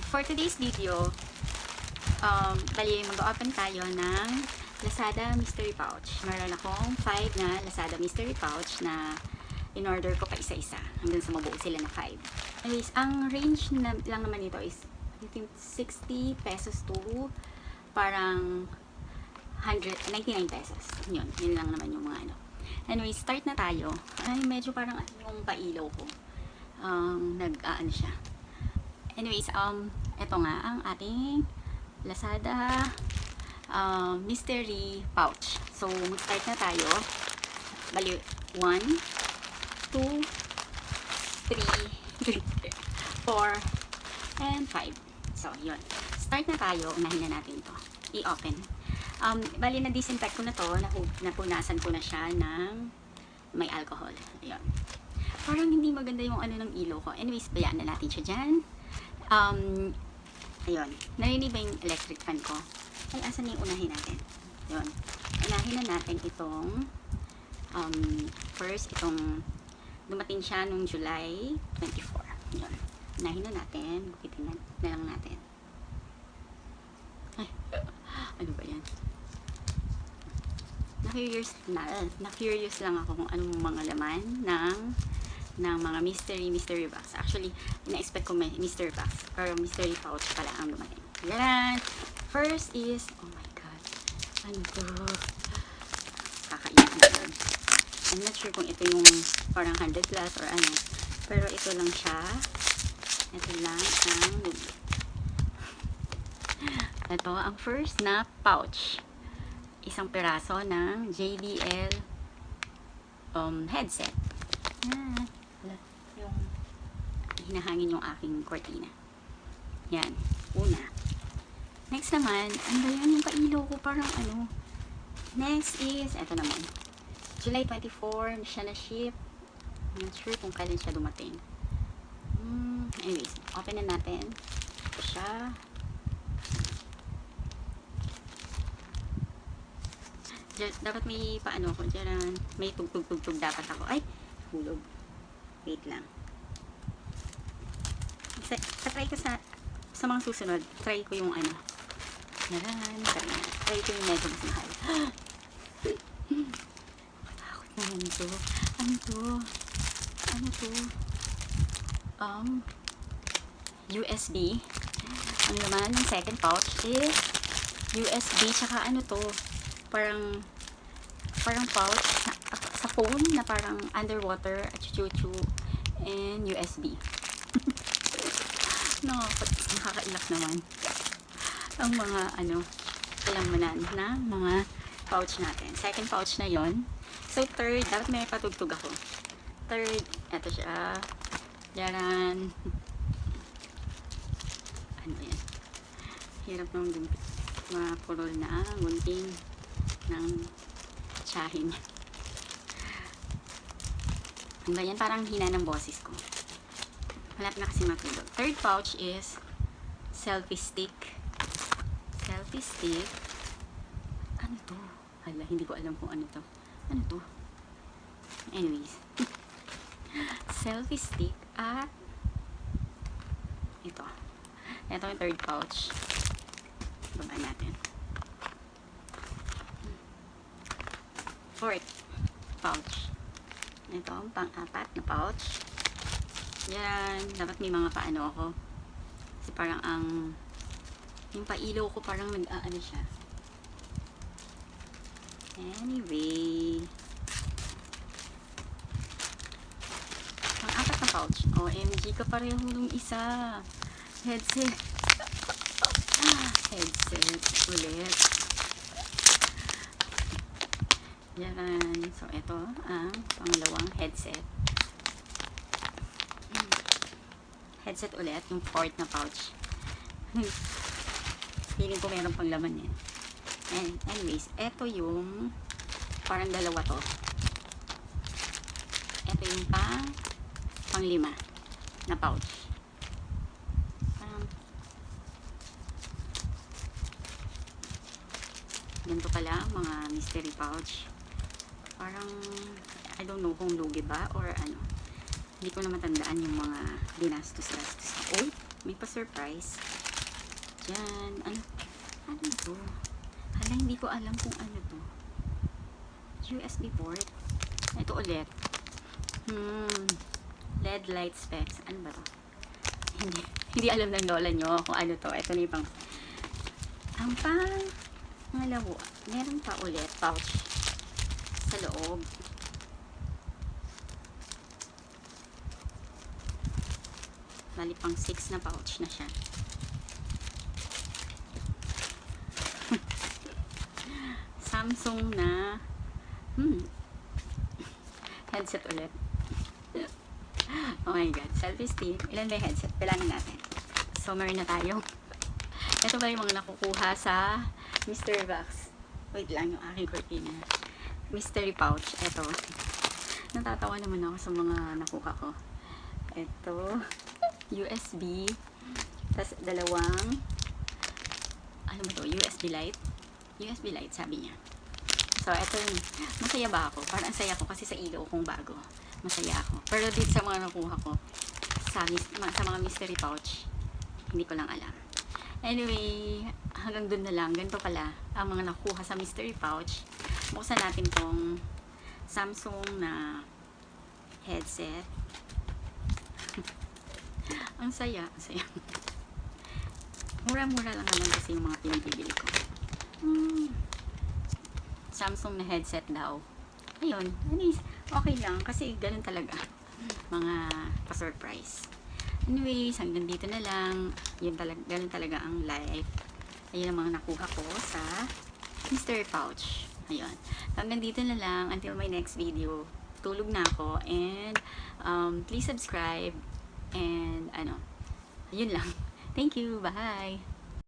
For today's video, bali mag-open tayo ng Lazada mystery pouch. Meron akong 5 na Lazada mystery pouch na in-order ko pa isa-isa. Hanggang sa mabuo sila na 5. Anyways, ang range lang naman nito is I think 60 pesos to parang 99 pesos. Yun lang naman yung mga ano. Anyway, start na tayo. Ay, medyo parang yung pailaw ko. Nag-ano siya. Anyways, eto nga ang ating Lazada mystery pouch. So, mag-start na tayo. Bali, 1, 2, 3, 4, and 5. So, yun. Start na tayo. Unahin na natin ito. I-open. Bali, na-disinfect ko na to. Napunasan ko na siya ng may alcohol. Ayun. Parang hindi maganda yung ano ng ilaw ko. Anyways, bayaan na natin siya dyan. Ayun. Narinig ba yung electric fan ko? Ay, asan na yung unahin natin? Ayun. Unahin na natin itong first, itong dumating siya nung July 24. Ayun. Unahin na natin. Bukitin na lang natin. Ay, ano ba yan? Na-curious lang ako kung anong mga laman ng mga mystery box. Actually, ina-expect ko may mystery box, pero mystery pouch pala ang dumating. Yan! First is, oh my god, ano to? Kakaiyak na yun. I'm not sure kung ito yung parang 100 plus or ano, pero ito lang siya. Ito lang ang ito ang first na pouch. Isang piraso ng JBL headset. Yung hinahangin yung aking cortina. Yan. Una. Next naman, ano ba yan? Yung kailaw ko parang ano. Next is, eto naman. July 24, siya na-ship. I'm not sure kung kailan siya dumating. Anyways, open na natin. Ito siya. Dapat may paano ko dyan. May tugtog dapat ako. Ay, hulog. Wait lang. Try ko sa mga susunod. Try ko yung ano. Yan. Try ko yung medyo mas mahal. Takot naman ito. Ano to? Ano to? USB. Ang laman ng second pouch is USB. Tsaka ano to? Parang pouch sa phone na parang underwater at chuchu and USB. Nakakailak naman ang mga ano kalamanan na mga pouch natin. Second pouch na yon. So third, dapat may patugtog ako. Third, eto siya. Yaran. Ano yan? Hirap nung mapulol na gunting ng tsahin. Ano ba yan? Parang hina ng boses ko. Malap na kasi matulog. Third pouch is selfie stick. Selfie stick. Ano to? Hala, hindi ko alam kung ano to. Ano to? Anyways. Selfie stick at ito. Ito yung third pouch. Baba natin. Fourth pouch. Ito ang pang-apat na pouch. Yan. Dapat may mga paano ako. Kasi parang yung pailaw ko parang nag-aano siya. Anyway. Pang-apat na pouch. OMG ka pareho nung isa. Headset. Headset ulit. Yan. So, ito ang pangalawang headset. Headset ulit. Yung fourth na pouch. Feeling ko meron pang laman yan. And anyways, ito yung parang dalawa to. Ito yung pang-lima na pouch. Ganito pala mga mystery pouch. Parang, I don't know kung lugi ba or ano. Hindi ko na matandaan yung mga dinastos-gastos. Oy, May pa-surprise. Diyan. Ano to? Hala, hindi ko alam kung ano to. USB port. Ito ulit. LED light specs. Ano ba to? Hindi alam ng lola nyo kung ano to. Ito na yung ang pangalawa. Meron pa ulit pouch sa loob. Bali pang 6 na pouch na siya. Samsung na headset ulit. Oh my god, selfie stick. Ilan ba yung headset? Bilangin natin. So, meron na tayo. Ito ba yung mga nakukuha sa mystery box? Wait lang, yung aking cortina. Mystery pouch. Ito. Natatawa naman ako sa mga nakuha ko. Ito. USB. Tapos, dalawang ano ba to? USB light. USB light, sabi niya. So, ito yun. Masaya ba ako? Parang saya ko kasi sa ilaw kong bago. Masaya ako. Pero dito sa mga nakuha ko, sa mga mystery pouch, hindi ko lang alam. Anyway, hanggang dun na lang. Ganito pala ang mga nakuha sa mystery pouch. Buksan natin tong Samsung na headset. Ang saya. Ang saya. Mura-mura lang naman kasi yung mga pinibili ko. Samsung na headset daw. Ayun. Okay lang. Kasi ganun talaga. Mga pa-surprise. Anyways, hanggang dito na lang. Ganun talaga ang life. Ayun ang mga nakuha ko sa mystery pouch. Ayun. Hanggang dito na lang. Until my next video. Tulog na ako. And please subscribe. And yun lang. Thank you. Bye.